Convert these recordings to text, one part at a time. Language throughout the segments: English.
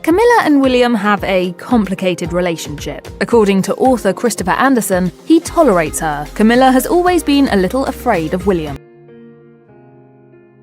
Camilla and William have a complicated relationship. According to author Christopher Anderson, he tolerates her. Camilla has always been a little afraid of William.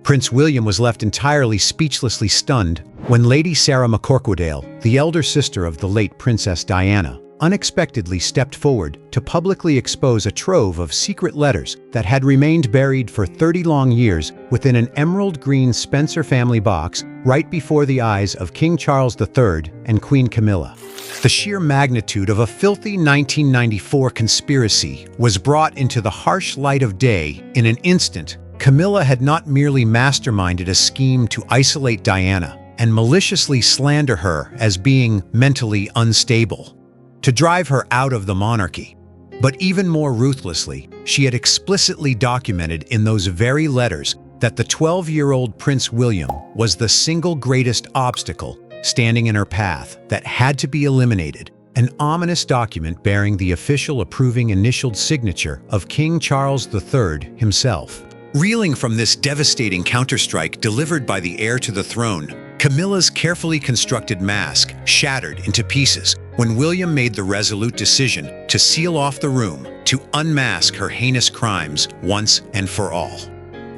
Prince William was left entirely speechlessly stunned when Lady Sarah McCorquodale, the elder sister of the late Princess Diana, unexpectedly stepped forward to publicly expose a trove of secret letters that had remained buried for 30 long years within an emerald green Spencer family box right before the eyes of King Charles III and Queen Camilla. The sheer magnitude of a filthy 1994 conspiracy was brought into the harsh light of day in an instant. Camilla had not merely masterminded a scheme to isolate Diana and maliciously slander her as being mentally unstable, to drive her out of the monarchy, but even more ruthlessly, she had explicitly documented in those very letters that the 12-year-old Prince William was the single greatest obstacle standing in her path that had to be eliminated, an ominous document bearing the official approving initialed signature of King Charles III himself. Reeling from this devastating counterstrike delivered by the heir to the throne, Camilla's carefully constructed mask shattered into pieces when William made the resolute decision to seal off the room to unmask her heinous crimes once and for all.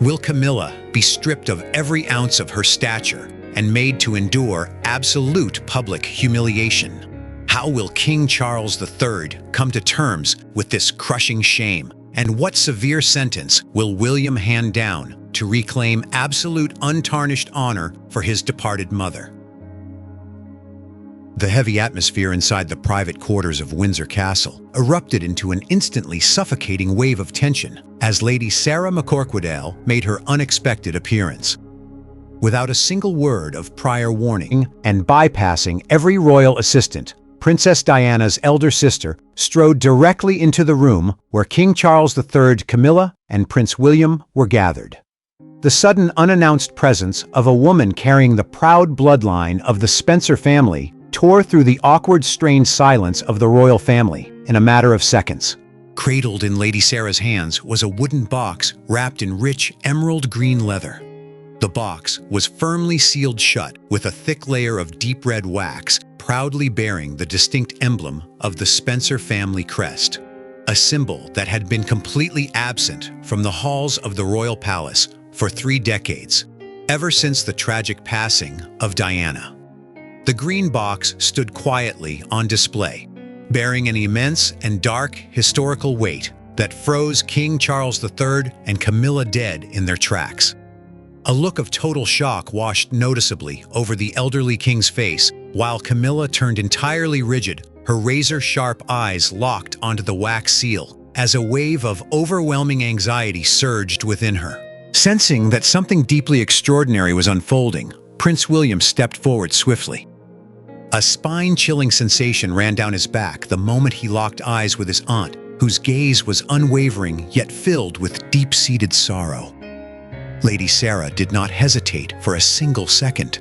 Will Camilla be stripped of every ounce of her stature and made to endure absolute public humiliation? How will King Charles III come to terms with this crushing shame? And what severe sentence will William hand down to reclaim absolute untarnished honor for his departed mother? The heavy atmosphere inside the private quarters of Windsor Castle erupted into an instantly suffocating wave of tension as Lady Sarah McCorquodale made her unexpected appearance. Without a single word of prior warning and bypassing every royal assistant, Princess Diana's elder sister strode directly into the room where King Charles III, Camilla, and Prince William were gathered. The sudden unannounced presence of a woman carrying the proud bloodline of the Spencer family tore through the awkward, strained silence of the royal family in a matter of seconds. Cradled in Lady Sarah's hands was a wooden box wrapped in rich emerald green leather. The box was firmly sealed shut with a thick layer of deep red wax, proudly bearing the distinct emblem of the Spencer family crest, a symbol that had been completely absent from the halls of the royal palace for 3 decades, ever since the tragic passing of Diana. The green box stood quietly on display, bearing an immense and dark historical weight that froze King Charles III and Camilla dead in their tracks. A look of total shock washed noticeably over the elderly king's face, while Camilla turned entirely rigid, her razor-sharp eyes locked onto the wax seal as a wave of overwhelming anxiety surged within her. Sensing that something deeply extraordinary was unfolding, Prince William stepped forward swiftly. A spine-chilling sensation ran down his back the moment he locked eyes with his aunt, whose gaze was unwavering yet filled with deep-seated sorrow. Lady Sarah did not hesitate for a single second.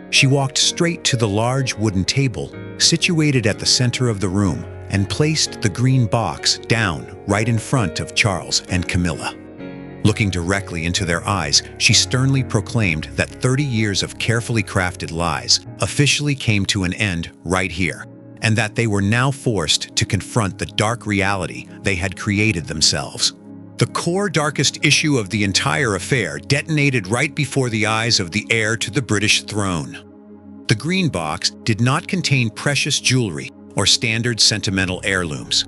She walked straight to the large wooden table situated at the center of the room and placed the green box down right in front of Charles and Camilla. Looking directly into their eyes, she sternly proclaimed that 30 years of carefully crafted lies officially came to an end right here, and that they were now forced to confront the dark reality they had created themselves. The core darkest issue of the entire affair detonated right before the eyes of the heir to the British throne. The green box did not contain precious jewelry or standard sentimental heirlooms.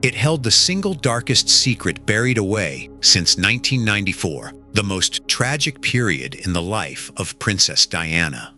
It held the single darkest secret buried away since 1994, the most tragic period in the life of Princess Diana.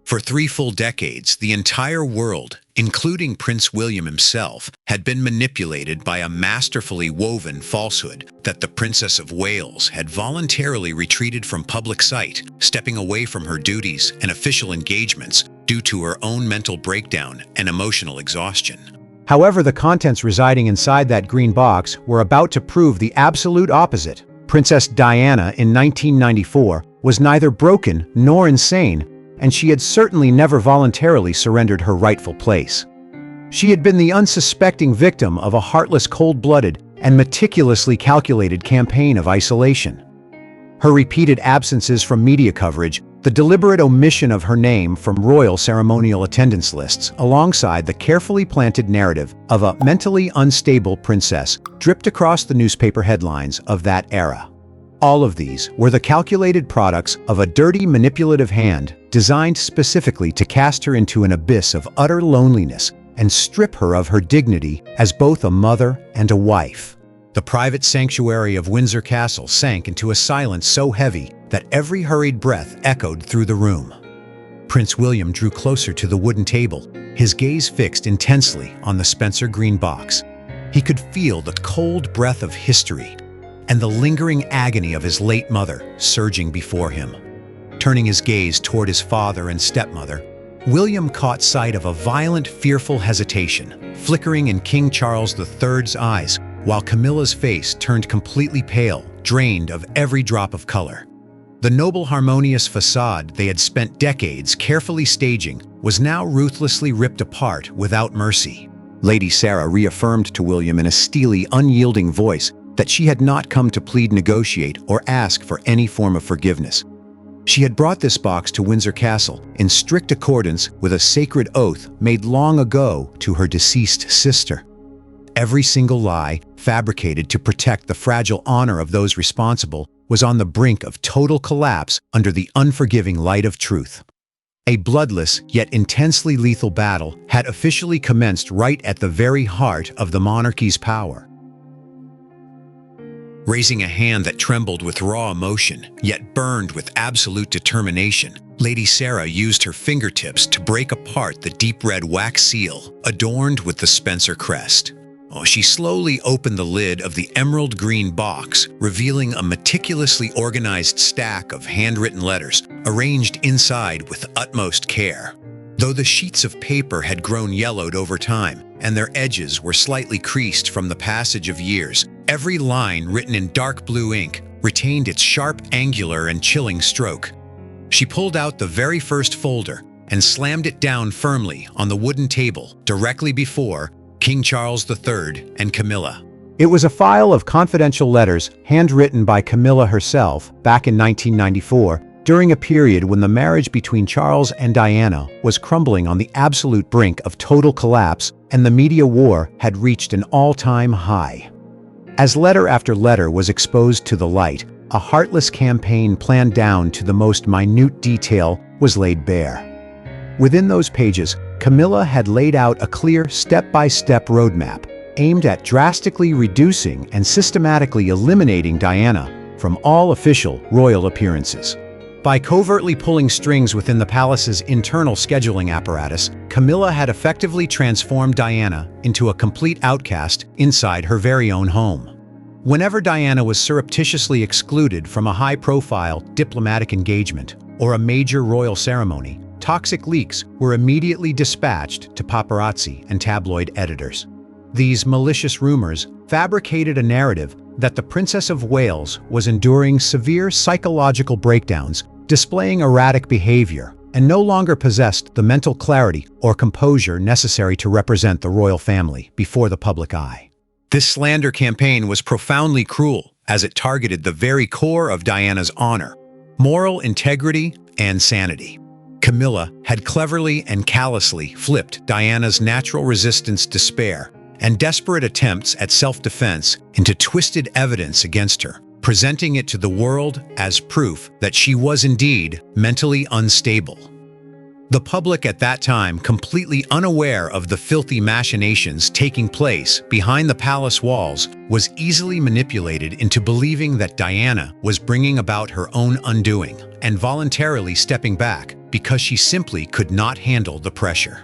For 3 full decades, the entire world, including Prince William himself, had been manipulated by a masterfully woven falsehood that the Princess of Wales had voluntarily retreated from public sight, stepping away from her duties and official engagements due to her own mental breakdown and emotional exhaustion. However, the contents residing inside that green box were about to prove the absolute opposite. Princess Diana in 1994 was neither broken nor insane, and she had certainly never voluntarily surrendered her rightful place. She had been the unsuspecting victim of a heartless, cold-blooded, and meticulously calculated campaign of isolation. Her repeated absences from media coverage The deliberate omission of her name from royal ceremonial attendance lists, alongside the carefully planted narrative of a mentally unstable princess, dripped across the newspaper headlines of that era. All of these were the calculated products of a dirty, manipulative hand designed specifically to cast her into an abyss of utter loneliness and strip her of her dignity as both a mother and a wife. The private sanctuary of Windsor Castle sank into a silence so heavy that every hurried breath echoed through the room. Prince William drew closer to the wooden table, his gaze fixed intensely on the Spencer green box. He could feel the cold breath of history and the lingering agony of his late mother surging before him. Turning his gaze toward his father and stepmother, William caught sight of a violent, fearful hesitation flickering in King Charles III's eyes, while Camilla's face turned completely pale, drained of every drop of color. The noble, harmonious facade they had spent decades carefully staging was now ruthlessly ripped apart without mercy. Lady Sarah reaffirmed to William in a steely, unyielding voice that she had not come to plead, negotiate, or ask for any form of forgiveness. She had brought this box to Windsor Castle in strict accordance with a sacred oath made long ago to her deceased sister. Every single lie, fabricated to protect the fragile honor of those responsible, was on the brink of total collapse under the unforgiving light of truth. A bloodless yet intensely lethal battle had officially commenced right at the very heart of the monarchy's power. Raising a hand that trembled with raw emotion, yet burned with absolute determination, Lady Sarah used her fingertips to break apart the deep red wax seal adorned with the Spencer crest. She slowly opened the lid of the emerald green box, revealing a meticulously organized stack of handwritten letters arranged inside with utmost care. Though the sheets of paper had grown yellowed over time and their edges were slightly creased from the passage of years, every line written in dark blue ink retained its sharp, angular, and chilling stroke. She pulled out the very first folder and slammed it down firmly on the wooden table directly before King Charles III and Camilla. It was a file of confidential letters handwritten by Camilla herself back in 1994, during a period when the marriage between Charles and Diana was crumbling on the absolute brink of total collapse and the media war had reached an all-time high. As letter after letter was exposed to the light, a heartless campaign planned down to the most minute detail was laid bare. Within those pages, Camilla had laid out a clear step-by-step roadmap aimed at drastically reducing and systematically eliminating Diana from all official royal appearances. By covertly pulling strings within the palace's internal scheduling apparatus, Camilla had effectively transformed Diana into a complete outcast inside her very own home. Whenever Diana was surreptitiously excluded from a high-profile diplomatic engagement or a major royal ceremony, toxic leaks were immediately dispatched to paparazzi and tabloid editors. These malicious rumors fabricated a narrative that the Princess of Wales was enduring severe psychological breakdowns, displaying erratic behavior, and no longer possessed the mental clarity or composure necessary to represent the royal family before the public eye. This slander campaign was profoundly cruel, as it targeted the very core of Diana's honor, moral integrity, and sanity. Camilla had cleverly and callously flipped Diana's natural resistance, despair, and desperate attempts at self-defense into twisted evidence against her, presenting it to the world as proof that she was indeed mentally unstable. The public at that time, completely unaware of the filthy machinations taking place behind the palace walls, was easily manipulated into believing that Diana was bringing about her own undoing and voluntarily stepping back because she simply could not handle the pressure.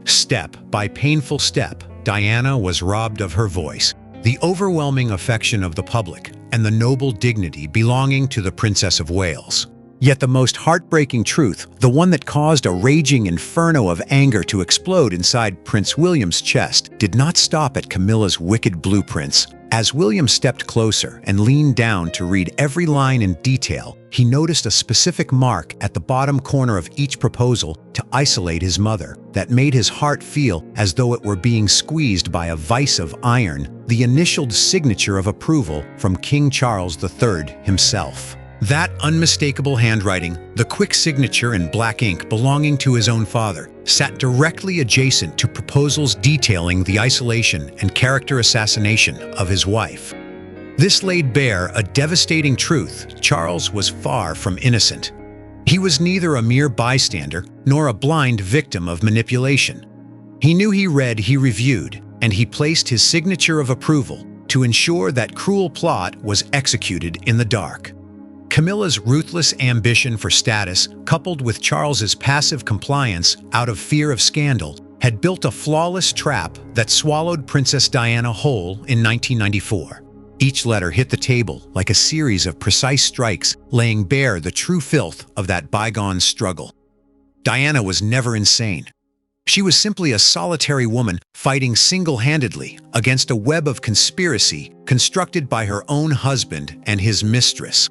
Step by painful step, Diana was robbed of her voice, the overwhelming affection of the public, and the noble dignity belonging to the Princess of Wales. Yet the most heartbreaking truth, the one that caused a raging inferno of anger to explode inside Prince William's chest, did not stop at Camilla's wicked blueprints. As William stepped closer and leaned down to read every line in detail, he noticed a specific mark at the bottom corner of each proposal to isolate his mother that made his heart feel as though it were being squeezed by a vice of iron, the initialed signature of approval from King Charles III himself. That unmistakable handwriting, the quick signature in black ink belonging to his own father, sat directly adjacent to proposals detailing the isolation and character assassination of his wife. This laid bare a devastating truth: Charles was far from innocent. He was neither a mere bystander nor a blind victim of manipulation. He knew, he read, he reviewed, and he placed his signature of approval to ensure that cruel plot was executed in the dark. Camilla's ruthless ambition for status, coupled with Charles's passive compliance out of fear of scandal, had built a flawless trap that swallowed Princess Diana whole in 1994. Each letter hit the table like a series of precise strikes, laying bare the true filth of that bygone struggle. Diana was never insane. She was simply a solitary woman fighting single-handedly against a web of conspiracy constructed by her own husband and his mistress.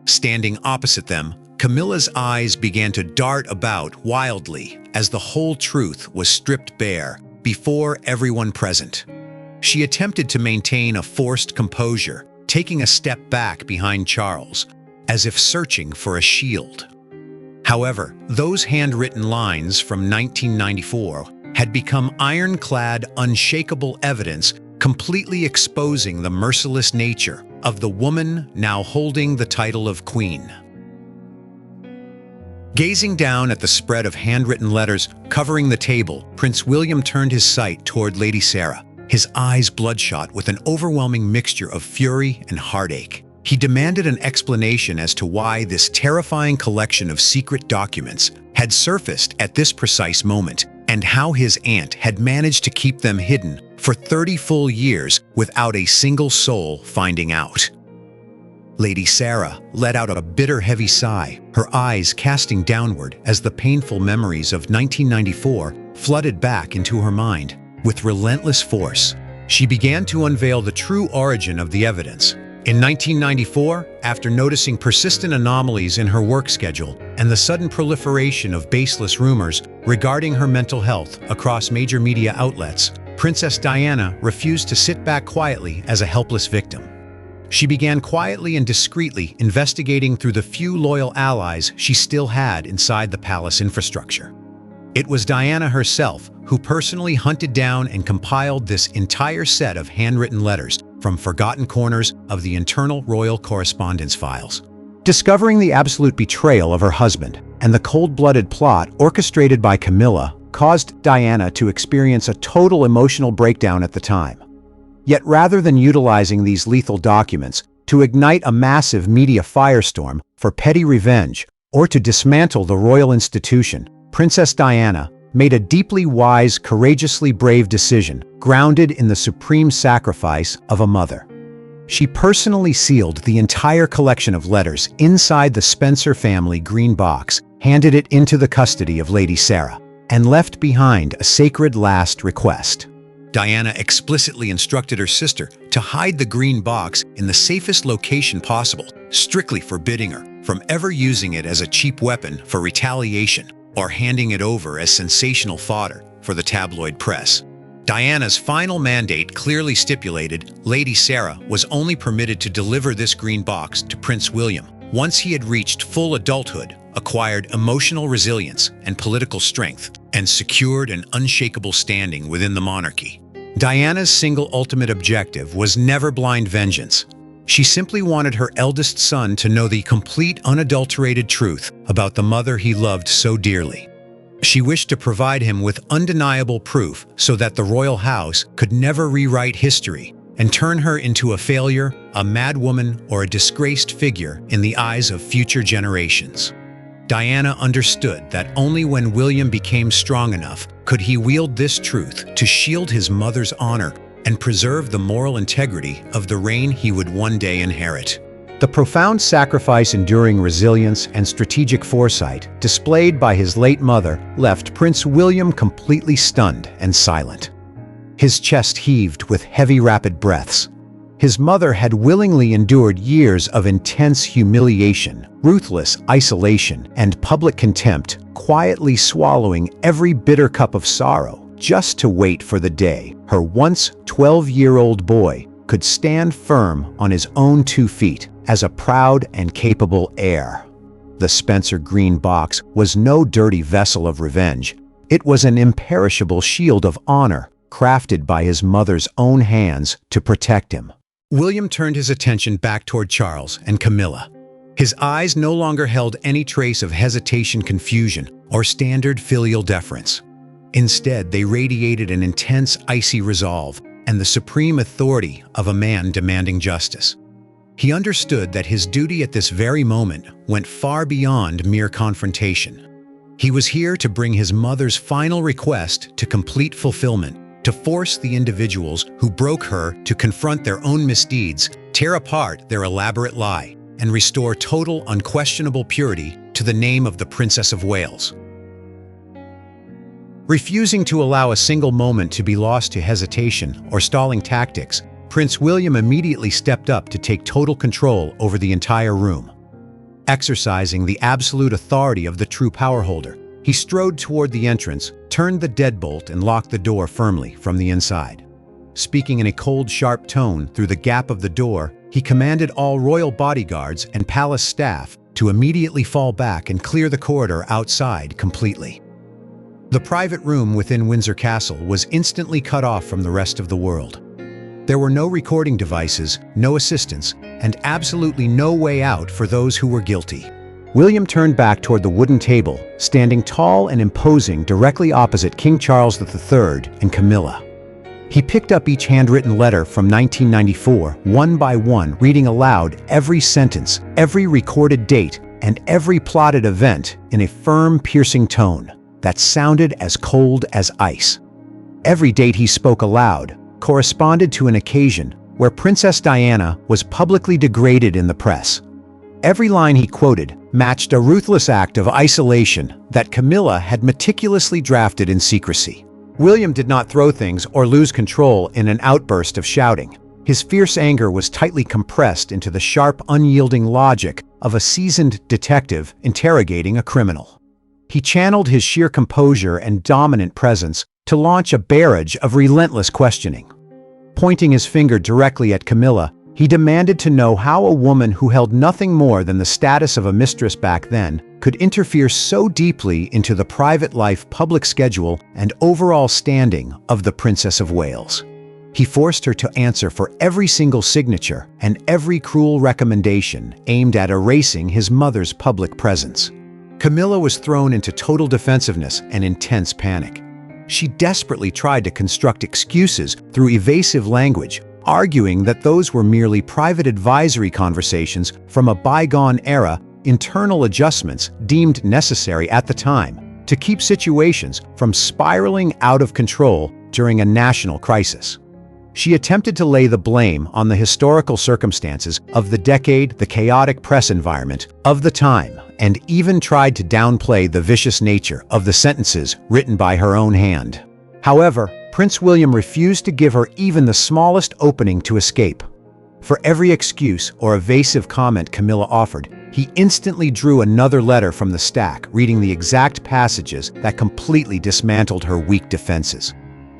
Standing opposite them, Camilla's eyes began to dart about wildly as the whole truth was stripped bare before everyone present. She attempted to maintain a forced composure, taking a step back behind Charles, as if searching for a shield. However, those handwritten lines from 1994 had become ironclad, unshakable evidence, completely exposing the merciless nature of the woman now holding the title of queen. Gazing down at the spread of handwritten letters covering the table, Prince William turned his sight toward Lady Sarah, his eyes bloodshot with an overwhelming mixture of fury and heartache. He demanded an explanation as to why this terrifying collection of secret documents had surfaced at this precise moment, and how his aunt had managed to keep them hidden for 30 full years without a single soul finding out. Lady Sarah let out a bitter, heavy sigh, her eyes casting downward as the painful memories of 1994 flooded back into her mind. With relentless force, she began to unveil the true origin of the evidence. In 1994, after noticing persistent anomalies in her work schedule and the sudden proliferation of baseless rumors regarding her mental health across major media outlets, Princess Diana refused to sit back quietly as a helpless victim. She began quietly and discreetly investigating through the few loyal allies she still had inside the palace infrastructure. It was Diana herself who personally hunted down and compiled this entire set of handwritten letters from forgotten corners of the internal royal correspondence files. Discovering the absolute betrayal of her husband and the cold-blooded plot orchestrated by Camilla caused Diana to experience a total emotional breakdown at the time. Yet rather than utilizing these lethal documents to ignite a massive media firestorm for petty revenge or to dismantle the royal institution, Princess Diana made a deeply wise, courageously brave decision grounded in the supreme sacrifice of a mother. She personally sealed the entire collection of letters inside the Spencer family green box, handed it into the custody of Lady Sarah, and left behind a sacred last request. Diana explicitly instructed her sister to hide the green box in the safest location possible, strictly forbidding her from ever using it as a cheap weapon for retaliation or handing it over as sensational fodder for the tabloid press. Diana's final mandate clearly stipulated Lady Sarah was only permitted to deliver this green box to Prince William once he had reached full adulthood, acquired emotional resilience and political strength, and secured an unshakable standing within the monarchy. Diana's single ultimate objective was never blind vengeance. She simply wanted her eldest son to know the complete, unadulterated truth about the mother he loved so dearly. She wished to provide him with undeniable proof so that the royal house could never rewrite history and turn her into a failure, a madwoman, or a disgraced figure in the eyes of future generations. Diana understood that only when William became strong enough could he wield this truth to shield his mother's honor and preserve the moral integrity of the reign he would one day inherit. The profound sacrifice, enduring resilience, and strategic foresight displayed by his late mother left Prince William completely stunned and silent. His chest heaved with heavy, rapid breaths. His mother had willingly endured years of intense humiliation, ruthless isolation, and public contempt, quietly swallowing every bitter cup of sorrow just to wait for the day her once 12-year-old boy could stand firm on his own 2 feet as a proud and capable heir. The Spencer Green box was no dirty vessel of revenge. It was an imperishable shield of honor, crafted by his mother's own hands to protect him. William turned his attention back toward Charles and Camilla. His eyes no longer held any trace of hesitation, confusion, or standard filial deference. Instead, they radiated an intense, icy resolve and the supreme authority of a man demanding justice. He understood that his duty at this very moment went far beyond mere confrontation. He was here to bring his mother's final request to complete fulfillment, to force the individuals who broke her to confront their own misdeeds, tear apart their elaborate lie, and restore total, unquestionable purity to the name of the Princess of Wales. Refusing to allow a single moment to be lost to hesitation or stalling tactics, Prince William immediately stepped up to take total control over the entire room. Exercising the absolute authority of the true power holder, he strode toward the entrance, turned the deadbolt, and locked the door firmly from the inside. Speaking in a cold, sharp tone through the gap of the door, he commanded all royal bodyguards and palace staff to immediately fall back and clear the corridor outside completely. The private room within Windsor Castle was instantly cut off from the rest of the world. There were no recording devices, no assistants, and absolutely no way out for those who were guilty. William turned back toward the wooden table, standing tall and imposing directly opposite King Charles III and Camilla. He picked up each handwritten letter from 1994, one by one, reading aloud every sentence, every recorded date, and every plotted event in a firm, piercing tone that sounded as cold as ice. Every date he spoke aloud corresponded to an occasion where Princess Diana was publicly degraded in the press. Every line he quoted matched a ruthless act of isolation that Camilla had meticulously drafted in secrecy. William did not throw things or lose control in an outburst of shouting. His fierce anger was tightly compressed into the sharp, unyielding logic of a seasoned detective interrogating a criminal. He channeled his sheer composure and dominant presence to launch a barrage of relentless questioning. Pointing his finger directly at Camilla, he demanded to know how a woman who held nothing more than the status of a mistress back then could interfere so deeply into the private life, public schedule, and overall standing of the Princess of Wales. He forced her to answer for every single signature and every cruel recommendation aimed at erasing his mother's public presence. Camilla was thrown into total defensiveness and intense panic. She desperately tried to construct excuses through evasive language, arguing that those were merely private advisory conversations from a bygone era, internal adjustments deemed necessary at the time to keep situations from spiraling out of control during a national crisis. She attempted to lay the blame on the historical circumstances of the decade, the chaotic press environment of the time, and even tried to downplay the vicious nature of the sentences written by her own hand. However, Prince William refused to give her even the smallest opening to escape. For every excuse or evasive comment Camilla offered, he instantly drew another letter from the stack, reading the exact passages that completely dismantled her weak defenses.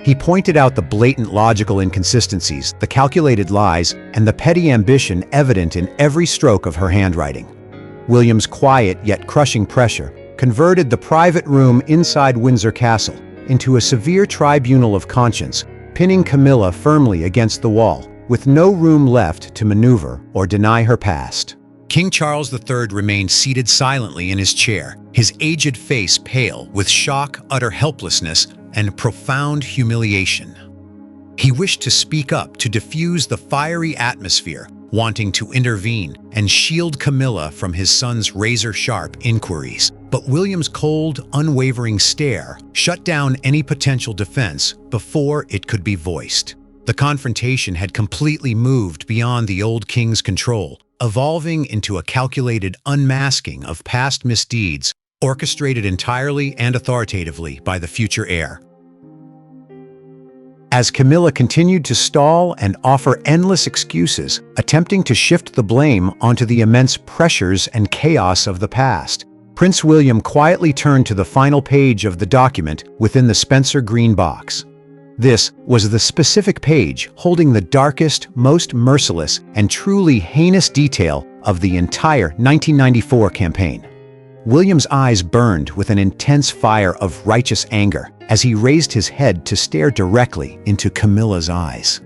He pointed out the blatant logical inconsistencies, the calculated lies, and the petty ambition evident in every stroke of her handwriting. William's quiet yet crushing pressure converted the private room inside Windsor Castle into a severe tribunal of conscience, pinning Camilla firmly against the wall, with no room left to maneuver or deny her past. King Charles III remained seated silently in his chair, his aged face pale with shock, utter helplessness, and profound humiliation. He wished to speak up to diffuse the fiery atmosphere, wanting to intervene and shield Camilla from his son's razor-sharp inquiries. But William's cold, unwavering stare shut down any potential defense before it could be voiced. The confrontation had completely moved beyond the old king's control, evolving into a calculated unmasking of past misdeeds, orchestrated entirely and authoritatively by the future heir. As Camilla continued to stall and offer endless excuses, attempting to shift the blame onto the immense pressures and chaos of the past, Prince William quietly turned to the final page of the document within the Spencer Green box. This was the specific page holding the darkest, most merciless, and truly heinous detail of the entire 1994 campaign. William's eyes burned with an intense fire of righteous anger as he raised his head to stare directly into Camilla's eyes.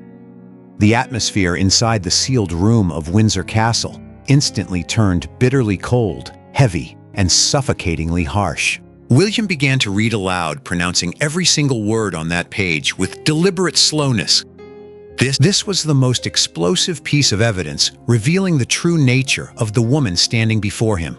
The atmosphere inside the sealed room of Windsor Castle instantly turned bitterly cold, heavy, and suffocatingly harsh. William began to read aloud, pronouncing every single word on that page with deliberate slowness. This was the most explosive piece of evidence revealing the true nature of the woman standing before him.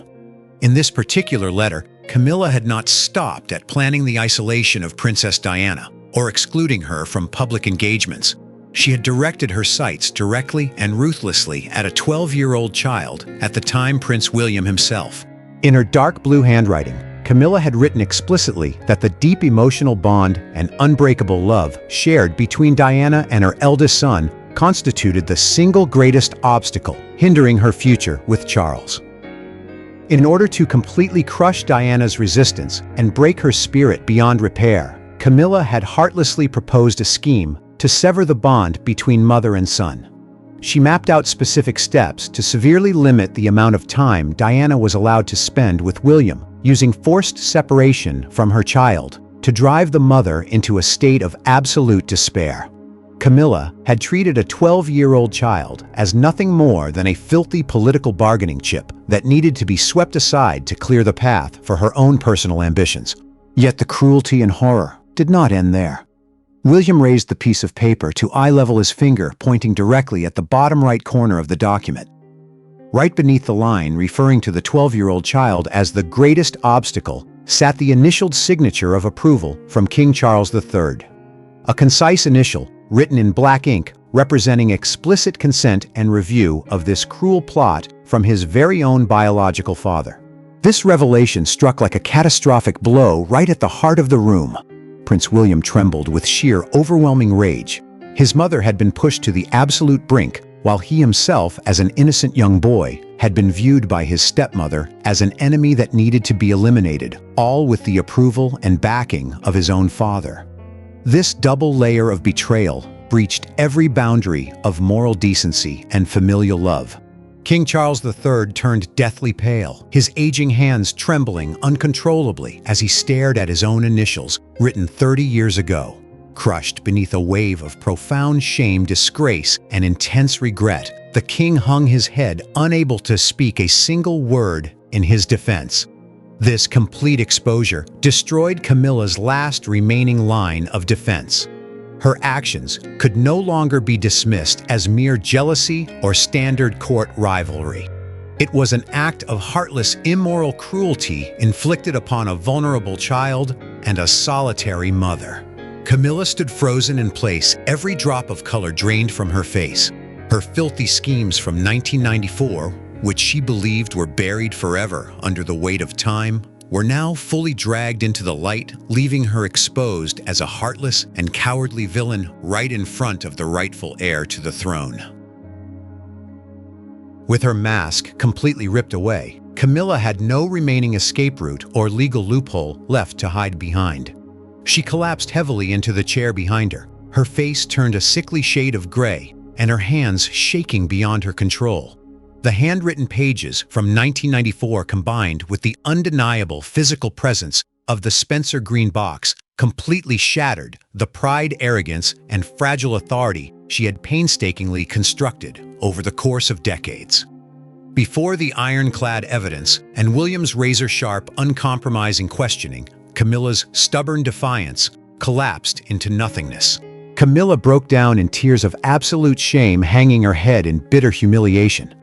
In this particular letter, Camilla had not stopped at planning the isolation of Princess Diana or excluding her from public engagements. She had directed her sights directly and ruthlessly at a 12-year-old child, at the time Prince William himself. In her dark blue handwriting, Camilla had written explicitly that the deep emotional bond and unbreakable love shared between Diana and her eldest son constituted the single greatest obstacle hindering her future with Charles. In order to completely crush Diana's resistance and break her spirit beyond repair, Camilla had heartlessly proposed a scheme to sever the bond between mother and son. She mapped out specific steps to severely limit the amount of time Diana was allowed to spend with William, using forced separation from her child to drive the mother into a state of absolute despair. Camilla had treated a 12-year-old child as nothing more than a filthy political bargaining chip that needed to be swept aside to clear the path for her own personal ambitions. Yet the cruelty and horror did not end there. William raised the piece of paper to eye-level his finger, pointing directly at the bottom right corner of the document. Right beneath the line referring to the 12-year-old child as the greatest obstacle sat the initialed signature of approval from King Charles III. A concise initial, written in black ink, representing explicit consent and review of this cruel plot from his very own biological father. This revelation struck like a catastrophic blow right at the heart of the room. Prince William trembled with sheer, overwhelming rage. His mother had been pushed to the absolute brink, while he himself, as an innocent young boy, had been viewed by his stepmother as an enemy that needed to be eliminated, all with the approval and backing of his own father. This double layer of betrayal breached every boundary of moral decency and familial love. King Charles III turned deathly pale, his aging hands trembling uncontrollably as he stared at his own initials, written 30 years ago. Crushed beneath a wave of profound shame, disgrace, and intense regret, the king hung his head, unable to speak a single word in his defense. This complete exposure destroyed Camilla's last remaining line of defense. Her actions could no longer be dismissed as mere jealousy or standard court rivalry. It was an act of heartless, immoral cruelty inflicted upon a vulnerable child and a solitary mother. Camilla stood frozen in place, every drop of color drained from her face. Her filthy schemes from 1994, which she believed were buried forever under the weight of time, were now fully dragged into the light, leaving her exposed as a heartless and cowardly villain right in front of the rightful heir to the throne. With her mask completely ripped away, Camilla had no remaining escape route or legal loophole left to hide behind. She collapsed heavily into the chair behind her, her face turned a sickly shade of gray, and her hands shaking beyond her control. The handwritten pages from 1994 combined with the undeniable physical presence of the Spencer Green box completely shattered the pride, arrogance, and fragile authority she had painstakingly constructed over the course of decades. Before the ironclad evidence and William's razor-sharp, uncompromising questioning, Camilla's stubborn defiance collapsed into nothingness. Camilla broke down in tears of absolute shame, hanging her head in bitter humiliation.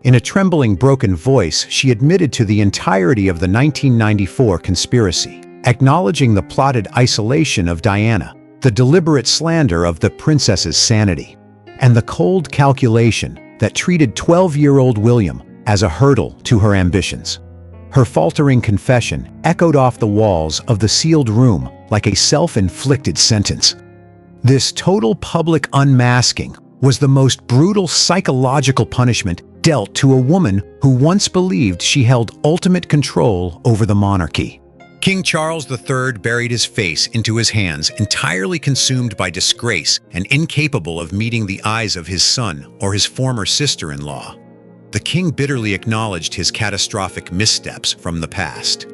In a trembling, broken voice, she admitted to the entirety of the 1994 conspiracy, acknowledging the plotted isolation of Diana, the deliberate slander of the princess's sanity, and the cold calculation that treated 12-year-old William as a hurdle to her ambitions. Her faltering confession echoed off the walls of the sealed room like a self-inflicted sentence. This total public unmasking was the most brutal psychological punishment dealt to a woman who once believed she held ultimate control over the monarchy. King Charles III buried his face into his hands, entirely consumed by disgrace and incapable of meeting the eyes of his son or his former sister-in-law. The king bitterly acknowledged his catastrophic missteps from the past.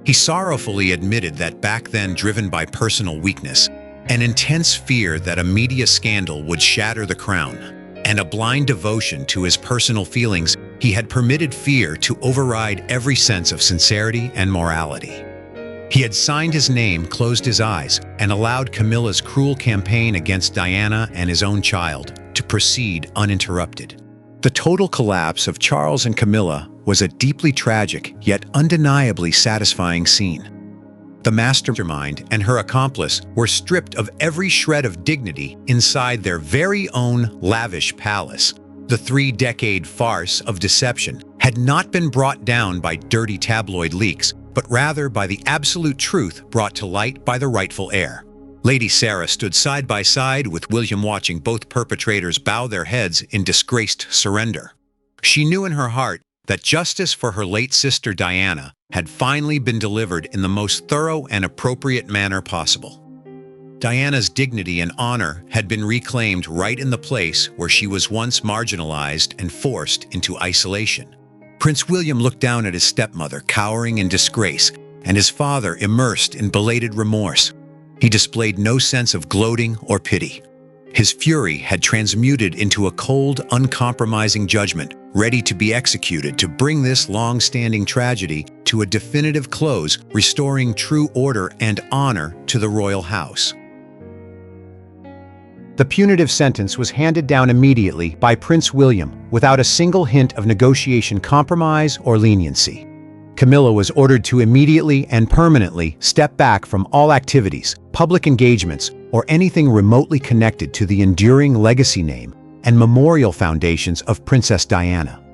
He sorrowfully admitted that back then, driven by personal weakness, an intense fear that a media scandal would shatter the crown, and a blind devotion to his personal feelings, he had permitted fear to override every sense of sincerity and morality. He had signed his name, closed his eyes, and allowed Camilla's cruel campaign against Diana and his own child to proceed uninterrupted. The total collapse of Charles and Camilla was a deeply tragic yet undeniably satisfying scene. The mastermind and her accomplice were stripped of every shred of dignity inside their very own lavish palace. The three-decade farce of deception had not been brought down by dirty tabloid leaks, but rather by the absolute truth brought to light by the rightful heir. Lady Sarah stood side by side with William, watching both perpetrators bow their heads in disgraced surrender. She knew in her heart that justice for her late sister Diana had finally been delivered in the most thorough and appropriate manner possible. Diana's dignity and honor had been reclaimed right in the place where she was once marginalized and forced into isolation. Prince William looked down at his stepmother, cowering in disgrace, and his father immersed in belated remorse. He displayed no sense of gloating or pity. His fury had transmuted into a cold, uncompromising judgment, ready to be executed to bring this long-standing tragedy to a definitive close, restoring true order and honor to the royal house. The punitive sentence was handed down immediately by Prince William, without a single hint of negotiation, compromise, or leniency. Camilla was ordered to immediately and permanently step back from all activities, public engagements, or anything remotely connected to the enduring legacy name and memorial foundations of Princess Diana.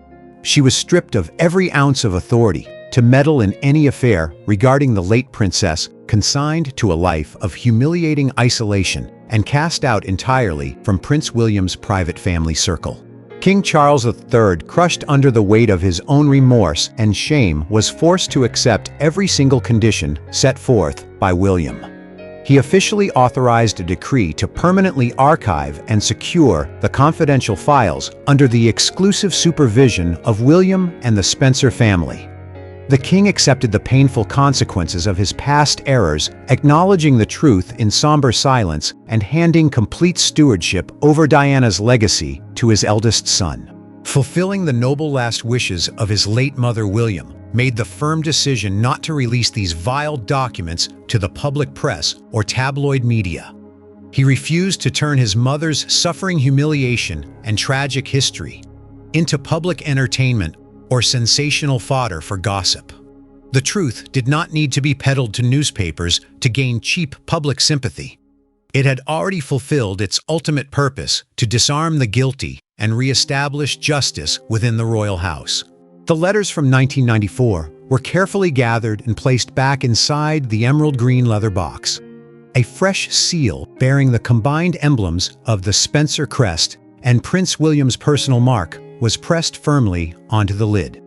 She was stripped of every ounce of authority to meddle in any affair regarding the late princess, consigned to a life of humiliating isolation, and cast out entirely from Prince William's private family circle. King Charles III, crushed under the weight of his own remorse and shame, was forced to accept every single condition set forth by William. He officially authorized a decree to permanently archive and secure the confidential files under the exclusive supervision of William and the Spencer family. The king accepted the painful consequences of his past errors, acknowledging the truth in somber silence and handing complete stewardship over Diana's legacy to his eldest son. Fulfilling the noble last wishes of his late mother, William made the firm decision not to release these vile documents to the public press or tabloid media. He refused to turn his mother's suffering, humiliation, and tragic history into public entertainment or sensational fodder for gossip. The truth did not need to be peddled to newspapers to gain cheap public sympathy. It had already fulfilled its ultimate purpose to disarm the guilty and re-establish justice within the royal house. The letters from 1994 were carefully gathered and placed back inside the emerald green leather box. A fresh seal bearing the combined emblems of the Spencer crest and Prince William's personal mark was pressed firmly onto the lid.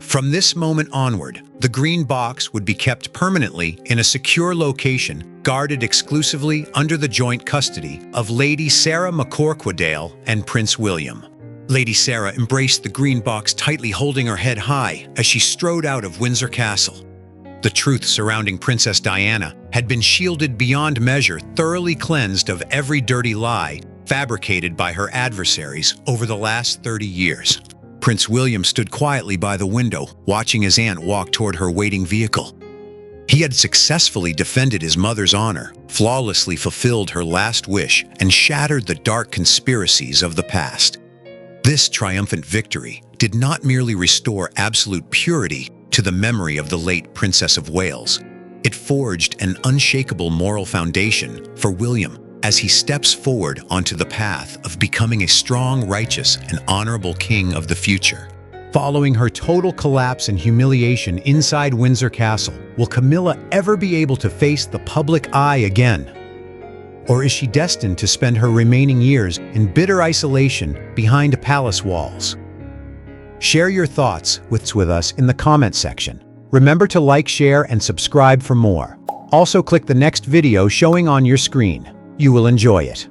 From this moment onward, the green box would be kept permanently in a secure location, guarded exclusively under the joint custody of Lady Sarah McCorquodale and Prince William. Lady Sarah embraced the green box tightly, holding her head high as she strode out of Windsor Castle. The truth surrounding Princess Diana had been shielded beyond measure, thoroughly cleansed of every dirty lie fabricated by her adversaries over the last 30 years. Prince William stood quietly by the window, watching his aunt walk toward her waiting vehicle. He had successfully defended his mother's honor, flawlessly fulfilled her last wish, and shattered the dark conspiracies of the past. This triumphant victory did not merely restore absolute purity to the memory of the late Princess of Wales. It forged an unshakable moral foundation for William as he steps forward onto the path of becoming a strong, righteous, and honorable king of the future. Following her total collapse and humiliation inside Windsor Castle, will Camilla ever be able to face the public eye again? Or is she destined to spend her remaining years in bitter isolation behind palace walls? Share your thoughts with us in the comment section. Remember to like, share, and subscribe for more. Also click the next video showing on your screen. You will enjoy it.